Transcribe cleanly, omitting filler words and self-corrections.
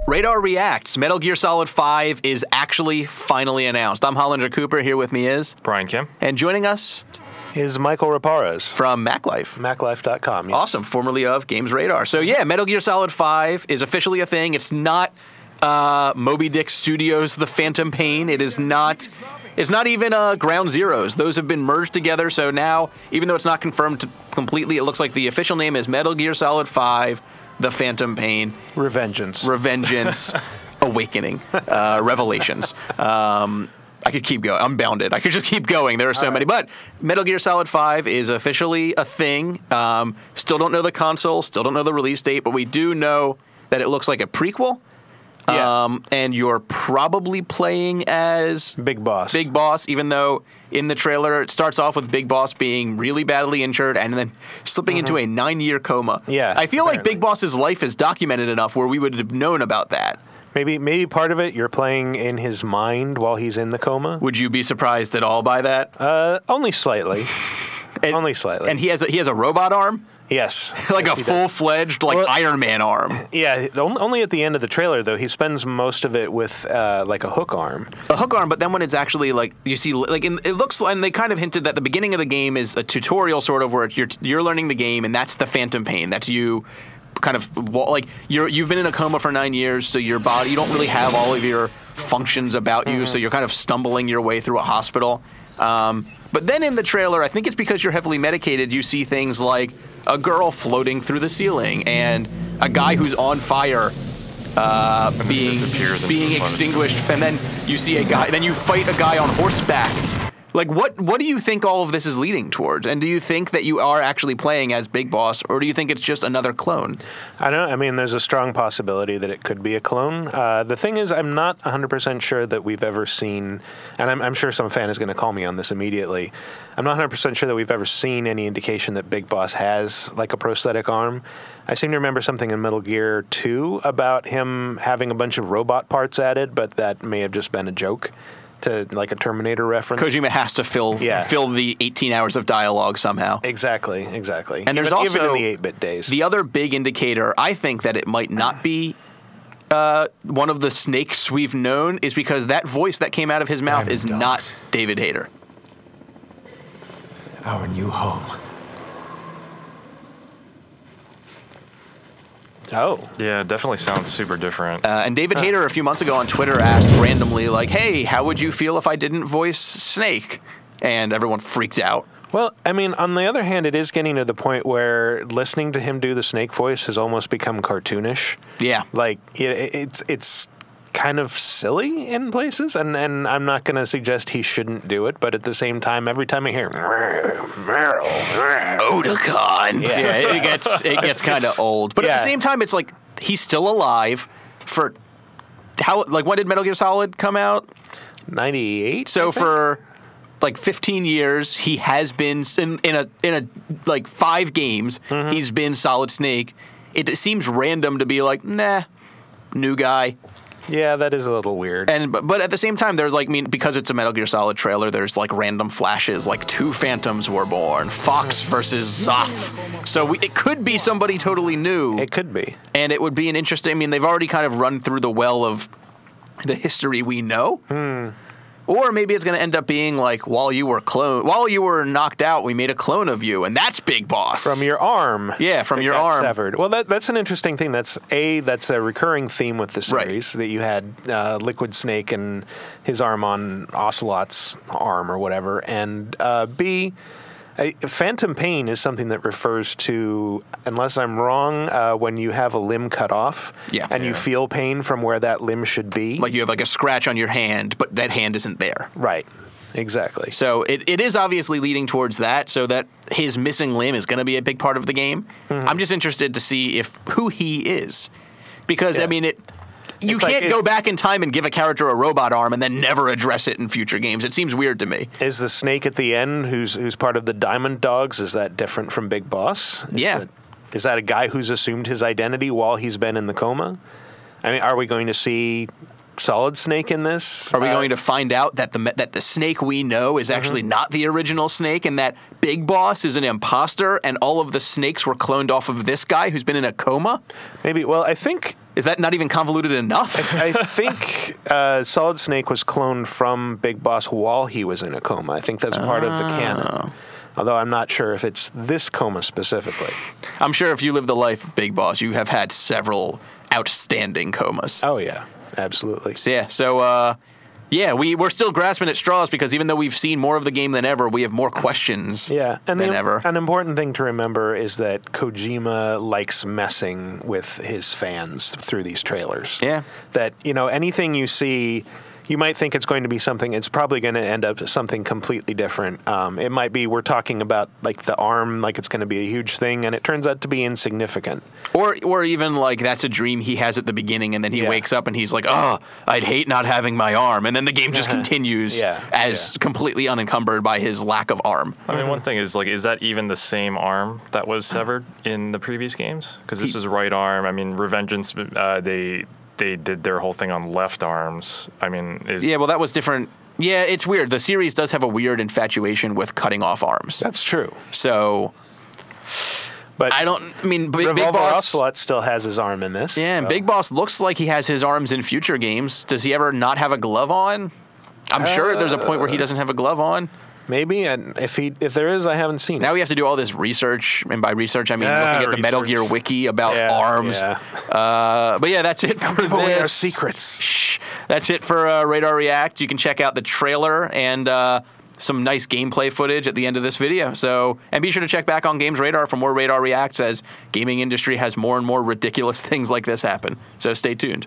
Radar Reacts, Metal Gear Solid 5 is actually finally announced. I'm Hollander Cooper. Here with me is Brian Kim. And joining us is Michael Raparez from MacLife. MacLife.com. Yes. Awesome, formerly of Games Radar. So yeah, Metal Gear Solid 5 is officially a thing. It's not Moby Dick Studios' The Phantom Pain. It's not even Ground Zeroes. Those have been merged together. So now, even though it's not confirmed completely, it looks like the official name is Metal Gear Solid 5. The Phantom Pain. Revengeance. Awakening. Revelations. I could keep going. I'm bounded. I could just keep going. There are so many. But Metal Gear Solid 5 is officially a thing. Still don't know the console. Still don't know the release date. But we do know that it looks like a prequel. Yeah. And you're probably playing as Big Boss. Big Boss, even though in the trailer it starts off with Big Boss being really badly injured and then slipping into a 9-year coma. Yeah, I feel apparently. like Big Boss's life is documented enough where we would have known about that. Maybe part of it you're playing in his mind while he's in the coma. Would you be surprised at all by that? Only slightly. Only slightly. And he has a robot arm? Yes. Like yes, a full-fledged Iron Man arm. Yeah, only at the end of the trailer, though. He spends most of it with like a hook arm. A hook arm, but then when it's actually like, you see, like it looks, and they kind of hinted that the beginning of the game is a tutorial sort of where you're learning the game, and that's the Phantom Pain. That's you kind of, like, you've been in a coma for 9 years, so your body, you don't really have all of your functions about you, so you're kind of stumbling your way through a hospital. But then in the trailer, I think it's because you're heavily medicated, you see things like a girl floating through the ceiling and a guy who's on fire being extinguished, and then you see a guy, then you fight a guy on horseback. Like, what do you think all of this is leading towards? And do you think that you are actually playing as Big Boss, or do you think it's just another clone? I don't know. I mean, there's a strong possibility that it could be a clone. The thing is, I'm not 100% sure that we've ever seen, and I'm sure some fan is going to call me on this immediately, I'm not 100% sure that we've ever seen any indication that Big Boss has, like, a prosthetic arm. I seem to remember something in Metal Gear 2 about him having a bunch of robot parts added, but that may have just been a joke. To like a Terminator reference. Kojima has to fill the 18 hours of dialogue somehow. Exactly. And there's also, even in the 8-bit days. The other big indicator, I think, that it might not be one of the snakes we've known is because that voice that came out of his mouth is not David Hayter. Our new home. Oh. Yeah, it definitely sounds super different. And David Hayter a few months ago on Twitter asked randomly, like, hey, how would you feel if I didn't voice Snake? And everyone freaked out. Well, I mean, on the other hand, it is getting to the point where listening to him do the Snake voice has almost become cartoonish. Yeah. Like, it's kind of silly in places, and I'm not going to suggest he shouldn't do it, but at the same time, every time I hear Otakon, it gets kind of old. But at the same time, it's like he's still alive for when did Metal Gear Solid come out? 98. So for like 15 years, he has been in a like 5 games. He's been Solid Snake. It seems random to be like, nah, new guy. Yeah, that is a little weird. But at the same time, there's like, because it's a Metal Gear Solid trailer, there's like random flashes, like 2 Phantoms were born, Fox versus Zoth. So it could be somebody totally new. It could be. And it would be an interesting, I mean, they've already kind of run through the well of the history we know. Or maybe it's going to end up being like, while you were knocked out, we made a clone of you, and that's Big Boss. From your arm. Yeah, from your arm. Severed. Well, that's an interesting thing. That's a recurring theme with the series, that you had Liquid Snake and his arm on Ocelot's arm or whatever, and B, Phantom Pain is something that refers to, unless I'm wrong, when you have a limb cut off and you feel pain from where that limb should be. Like you have like a scratch on your hand, but that hand isn't there. Right. Exactly. So it is obviously leading towards that, so that his missing limb is going to be a big part of the game. I'm just interested to see who he is. Because, I mean, you can't go back in time and give a character a robot arm and then never address it in future games. It seems weird to me. Is the snake at the end, who's part of the Diamond Dogs, is that different from Big Boss? Is that a guy who's assumed his identity while he's been in the coma? I mean, are we going to see Solid Snake in this? Are we going to find out that the Snake we know is actually not the original Snake, and that Big Boss is an imposter, and all of the snakes were cloned off of this guy who's been in a coma? Maybe. Well, I think Is that not even convoluted enough? I think Solid Snake was cloned from Big Boss while he was in a coma. I think that's part of the canon. Although I'm not sure if it's this coma specifically. I'm sure if you live the life of Big Boss, you have had several outstanding comas. Oh, yeah. Absolutely. We're still grasping at straws because even though we've seen more of the game than ever, we have more questions than ever. An important thing to remember is that Kojima likes messing with his fans through these trailers. Yeah. That, anything you see, you might think it's going to be something, it's probably going to end up something completely different. It might be we're talking about like the arm, like it's going to be a huge thing, and it turns out to be insignificant. Or even like that's a dream he has at the beginning, and then he wakes up and he's like, oh, I'd hate not having my arm. And then the game just continues completely unencumbered by his lack of arm. I mean, one thing is, like, is that even the same arm that was severed in the previous games? Because this is right arm. I mean, Revengeance, they did their whole thing on left arms. I mean, that was different. Yeah, it's weird. The series does have a weird infatuation with cutting off arms. That's true. So, but Big Revolver Boss Ocelot still has his arm in this. Yeah, and Big Boss looks like he has his arms in future games. Does he ever not have a glove on? I'm sure there's a point where he doesn't have a glove on. Maybe, and if there is, I haven't seen it. Now we have to do all this research, and by research I mean looking at the Metal Gear wiki about arms. Yeah. But yeah, that's it for Give away this. our secrets. Shh. That's it for Radar React. You can check out the trailer and some nice gameplay footage at the end of this video. And be sure to check back on Games Radar for more Radar Reacts as gaming industry has more and more ridiculous things like this happen. So stay tuned.